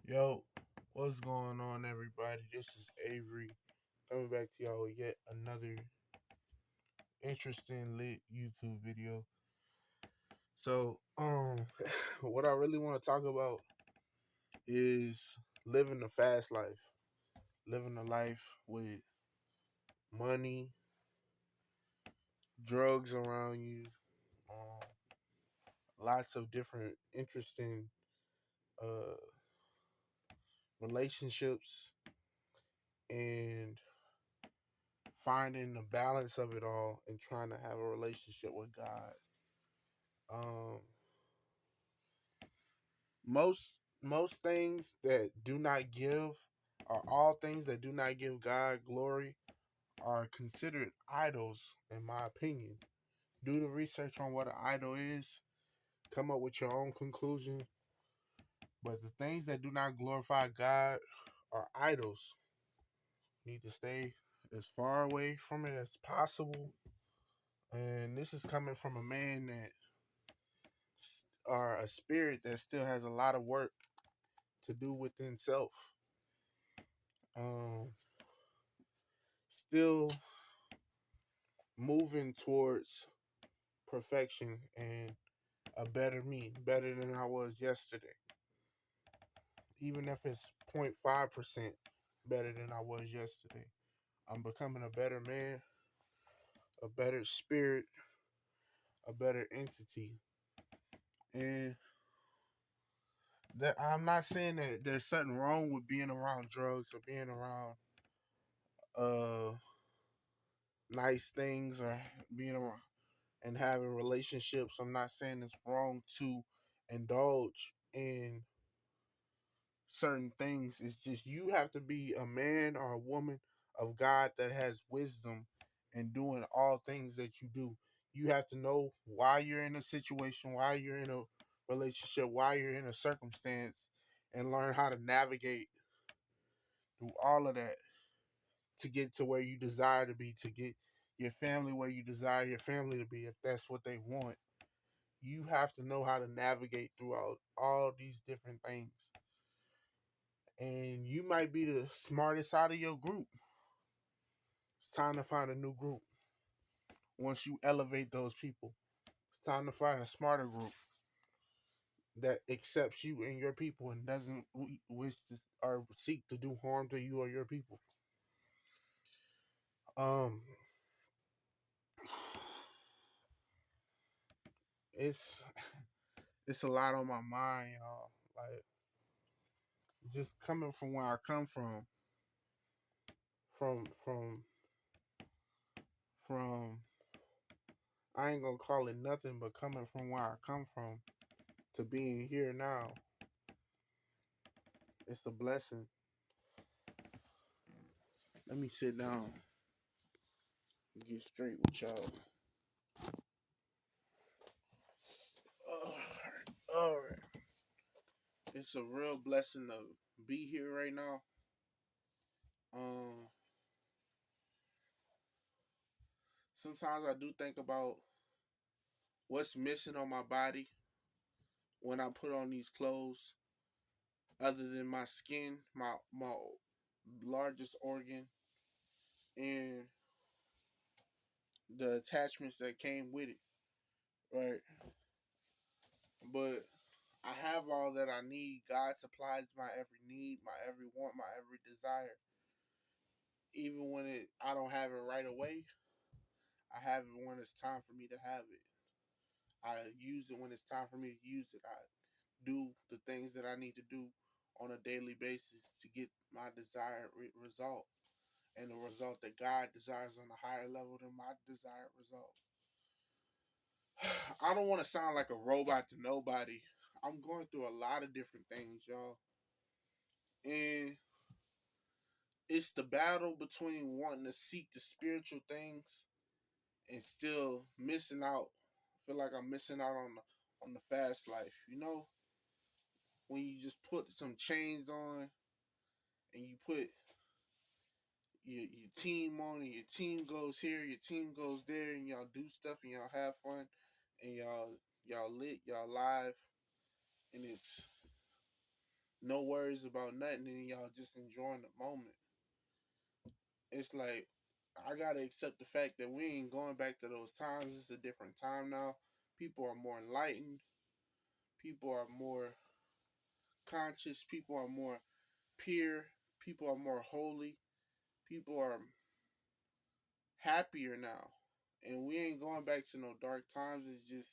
Yo, what's going on, everybody? This is Avery coming back to y'all with yet another interesting lit YouTube video. So, what I really want to talk about is living a fast life, living a life with money, drugs around you, um, lots of different interesting uh, relationships, and finding the balance of it all and trying to have a relationship with God. Um, most things that do not give, or all things that do not give God glory, are considered idols, in my opinion. Do the research on what an idol is, come up with your own conclusion. But the things that do not glorify God are idols. Need to stay as far away from it as possible. And this is coming from a man that, or a spirit that still has a lot of work to do within self. Um, Still moving towards perfection and a better me, better than I was yesterday. Even if it's 0.5% better than I was yesterday. I'm becoming a better man, a better spirit, a better entity. And that I'm not saying that there's something wrong with being around drugs or being around uh nice things or being around and having relationships. I'm not saying it's wrong to indulge in certain things. It's just you have to be a man or a woman of God that has wisdom in doing all things that you do. You have to know why you're in a situation, why you're in a relationship, why you're in a circumstance, and learn how to navigate through all of that to get to where you desire to be, to get your family where you desire your family to be, if that's what they want. You have to know how to navigate throughout all these different things. And you might be the smartest out of your group. It's time to find a new group. Once you elevate those people, it's time to find a smarter group that accepts you and your people and doesn't wish to, or seek to do harm to you or your people. Um, it's it's a lot on my mind, y'all. Like, just coming from where I come from, from. I ain't gonna call it nothing, but coming from where I come from to being here now, it's a blessing. Let me sit down and get straight with y'all. All right. It's a real blessing to be here right now. Um, Sometimes I do think about what's missing on my body when I put on these clothes, other than my skin, my largest organ, and the attachments that came with it. Right, but I have all that I need. God supplies my every need, my every want, my every desire. Even when I don't have it right away, I have it when it's time for me to have it. I use it when it's time for me to use it. I do the things that I need to do on a daily basis to get my desired result, and the result that God desires on a higher level than my desired result. I don't want to sound like a robot to nobody. I'm going through a lot of different things, y'all. And it's the battle between wanting to seek the spiritual things and still missing out. I feel like I'm missing out on the fast life. You know, when you just put some chains on and you put your team on, and your team goes here, your team goes there, and y'all do stuff and y'all have fun and y'all lit, y'all live, and it's no worries about nothing, and y'all just enjoying the moment. It's like I gotta accept the fact that we ain't going back to those times. It's a different time now. People are more enlightened. People are more conscious. People are more pure. People are more holy. People are happier now. And we ain't going back to no dark times. It's just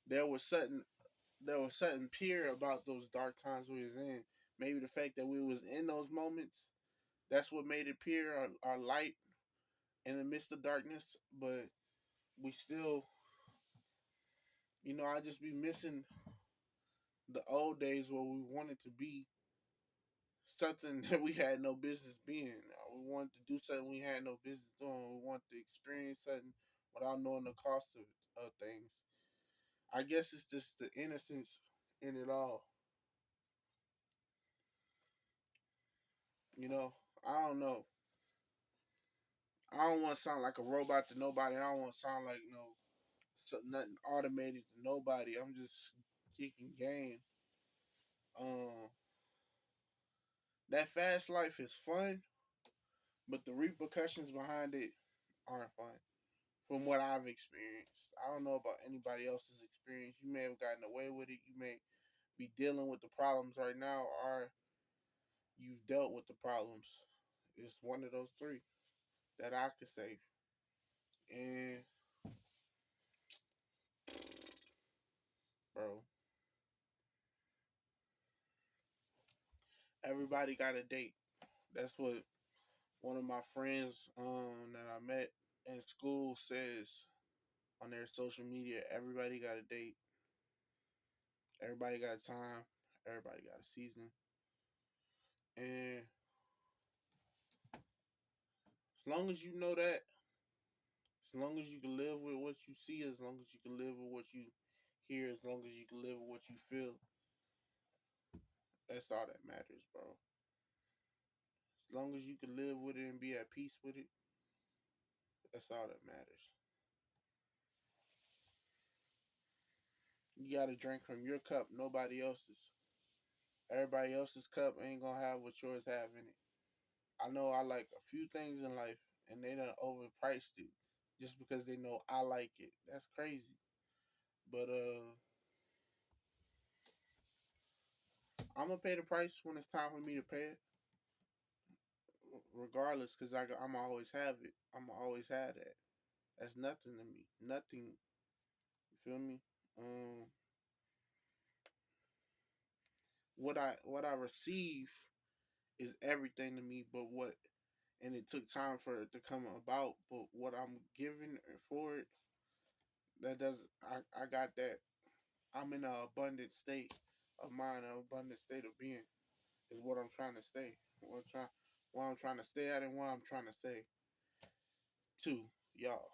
there was something pure about those dark times we was in. Maybe the fact that we was in those moments, that's what made it pure, our light in the midst of darkness. But we still, I just be missing the old days where we wanted to be something that we had no business being. We wanted to do something we had no business doing. We wanted to experience something without knowing the cost of things. I guess it's just the innocence in it all. You know, I don't know. I don't want to sound like a robot to nobody. I don't want to sound like nothing automated to nobody. I'm just kicking game. Um, that fast life is fun, but the repercussions behind it aren't fun. From what I've experienced, I don't know about anybody else's experience. You may have gotten away with it. You may be dealing with the problems right now, or you've dealt with the problems. It's one of those three that I could say. And bro, everybody got a date. That's what one of my friends that I met in school says on their social media. Everybody got a date. Everybody got a time. Everybody got a season. And as long as you know that, as long as you can live with what you see, as long as you can live with what you hear, as long as you can live with what you feel, that's all that matters, bro. As long as you can live with it and be at peace with it, that's all that matters. You gotta drink from your cup, nobody else's. Everybody else's cup ain't gonna have what yours have in it. I know I like a few things in life, and they done overpriced it just because they know I like it. That's crazy. But I'm gonna pay the price when it's time for me to pay it, regardless, because I'm always have it. I'm always have that. That's nothing to me. Nothing. You feel me? Um, what I receive is everything to me. But what and it took time for it to come about. But what I'm giving for it, that does I got that. I'm in an abundant state of mind, an abundant state of being. Is what I'm trying to stay. What I'm trying to stay at, and what I'm trying to say to y'all.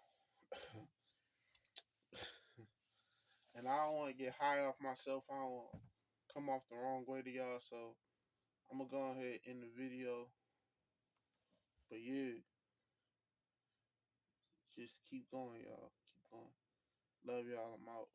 And I don't want to get high off myself. I don't want to come off the wrong way to y'all. So I'm gonna go ahead in the video. But yeah, just keep going, y'all. Keep going. Love y'all. I'm out.